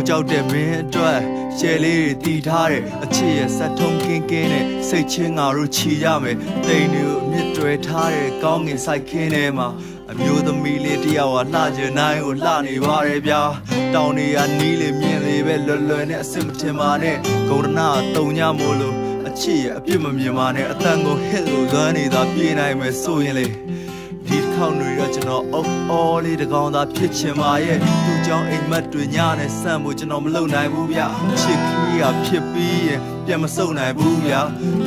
ကြောက်တဲ့မင်းအတွက်ရှယ်လေးတွေတီထားတဲ့အချစ်ရဲ့စက်ထုံးကင်းကင်းနဲ့စိတ်ချင်းငါတို့ချီရမယ်တိမ်တွေကိုအမြင့်တွဲထားတဲ့ကောင်းငင်ဆိုင်ခင်းထဲမှာအမျိုးသမီးလေးတယောက်ကလှချင်နိုင်ကိုလှနေပါတယ်ဗျာတောင်တွေကနီးလေမြင်လေပဲလွယ်လွယ်နဲ့အစစ်မထင်ပါနဲ့ဂုံရနာတုံညမို့လို့အချစ်ရဲ့အပြစ်မမြင်ပါနဲ့အတန်ကိုဟစ်လို့လွမ်းနေတာပြေးနိုင်မယ်ဆိုရင်လေဒီခေါင်းတွေတော့ကျွန်တော်အော်လေးတကောင်သာဖြစ်ချင်ပါရဲ့သူ့ကြောင့်အိမ်မက်တွေညနဲ့ဆန့်ဖို့ကျွန်တော်မလုပ်နိုင်ဘူးဗျချစ်ခီးကဖြစ်ပြီးရင်ပြန်မစုံနိုင်ဘူးဗျ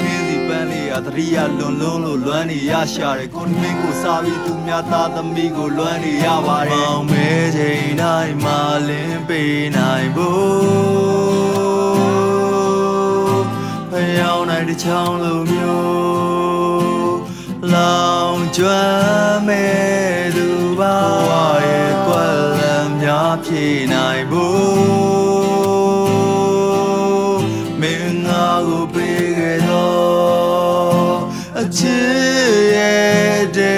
ခင်းစီပန်းလေးကသတိရလွန်လို့လွမ်းနေရရှာတယ်ကိုမင်းကိုစားပြီးသူများသားသမီးကိုလွမ်းနေရပါတယ်မောင်မဲချိန်တိုင်းမှလင်းပေးနိုင်ဖို့ဖျောင်းနိုင်တဲ့ချောင်းလိုမျိုးလောင်ကျွမ်းမဲ့သူပါရဲ့ကွက်လမ်းများဖြေနိုင်ဖို့မင်းငါကိုပေးခဲ့တော့အချစ်ရဲ့ဒိ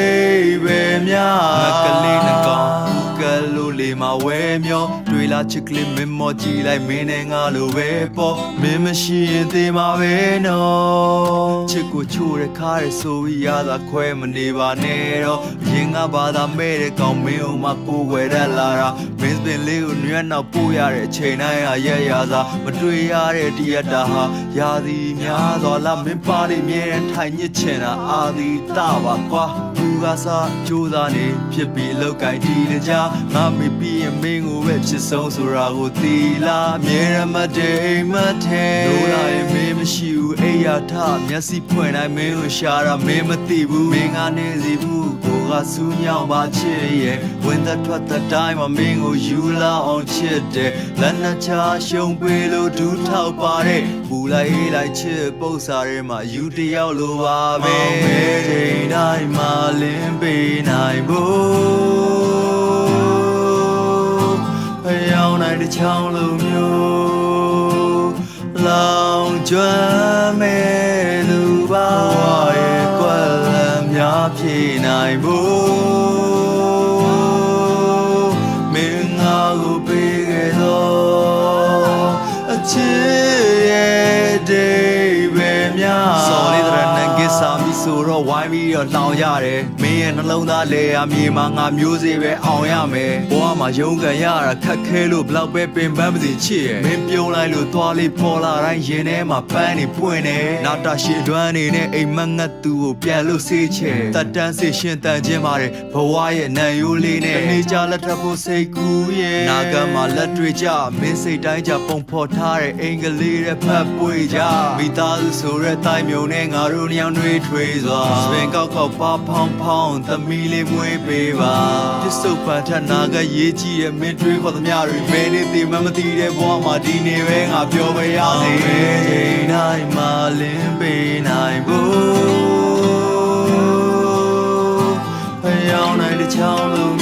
ဗေများကလေးနှကောင်ကလို့လေမဝဲမျောတွေ့လာချစ်ကလေးမင်းမောကြည့်လိုက်မင်းနဲ့ငါလိုပဲပေါ့မင်းမရှိရင်သေမှာပဲနော်ချစ်ကိုချိုးရခါရဆိုပြီးရတာခွဲမနေပါနဲ့တော့ရင်ငါဘာသာမဲ့တဲ့ကောင်မင်းဟိုမှာကိုွယ်တက်လာတာမင်းစပင်လေးကိုညွှန်းနောက်ပို့ရတဲ့အချိန်တိုင်းဟာရက်ရသာမတွေ့ရတဲ့တရက်တာဟာရာသီများသောလားမင်းပါလိမြဲထိုင်ညစ်ချင်တာအာသီတပါကွာသူကစားကြိုးစားနေဖြစ်ပြီးလောက်ကင်တီးတကြငါမေပြီးရင်မင်းကိုပဲချစ်ဆုံးဆိုတာကိုသိလားမြဲရမတဲ့အိမ်မထဲလို့လာရင်မင်းမရှိဘူးအိယာထမျက်စိဖွင့်တိုင်းမင်းကိုရှာတာမင်းမသိဘူးမင်းကနေစီဘူးကိုကစူးညောင်းပါချစ်ရဲ့ဝင်သက်ထွက်တဲ့တိုင်းမှာမင်းကိုယူလာအောင်ချစ်တယ်လက်နှချရှုံပေးလို့ဒူးထောက်ပါတယ်ပူလိုက်အေးလိုက်ချစ်ပု္ပ္ပာထဲမှာယူတယောက်လိုပါပဲချိန်တိုင်းမှာလင်းပေးနိုင်ဖို့ဖျောင်းနိုင်တဲ့ချောင်းလိုမျိုးလောင်ကျွမ်းမဲ့သူပါရဲ့ကွက်လမ်းများဖြေနိုင်ဖို့မင်းငါကိုပေးခဲ့တော့အချစ်ရဲ့ဒိဗေများစော်လေးတဲ့နန်ကစ်စာမီဆိုတော့ဝိုင်းပြီးတော့လောင်ရတယ်မင်းရဲ့နှလုံးသားလေအမြေမှာငါမျိုးစေ့ပဲအောင်ရမယ်ဘဝမှာရုန်းကန်ရတာခက်ခဲလို့ဘလောက်ပဲပင်ပန်းမစီချစ်ရဲ့မင်းပြုံးလိုက်လို့သွားလေးပေါ်လာတိုင်းရင်ထဲမှာပန်းနေပွင့်နေနာတာရှည်တွန်းနေနဲ့အိမ်မက်ငတ်သူကိုပြန်လို့စေးချဲတတ်တန်းစေရှင်တန်ခြင်းပါတယ်ဘဝရဲ့နံရိုးလေးနဲ့နေကြလက်ထပ်ဖို့စိတ်ကူးရဲ့နာကမှာလက်တွေ့ကြမင်းစိတ်တိုင်းကြပုံဖော်ထားတဲ့အင်္ဂလိပ်ရဲ့ဖတ်ပွေကြမိသားစုဆိုတဲ့တိုင်းမြုံနဲ့ငါတို့ညောင်တွေထွေးစွာစပင်ကောက်ကောက်ပါဖောင်းဖောင်းသမီးလေးမွေးပေးပါပစ္စုပန်ထနာကရေးကြည့်ရဲ့မင်းတွေးခေါ်သမျှတွေဘယ်နေသိမှမသိတဲ့ဘဝမှာဒီနေပဲငါပြောပြရစေချိန်တိုင်းမှာလင်းပေးနိုင်ဖို့ဖျောင်းနိုင်တဲ့ချောင်းလုံး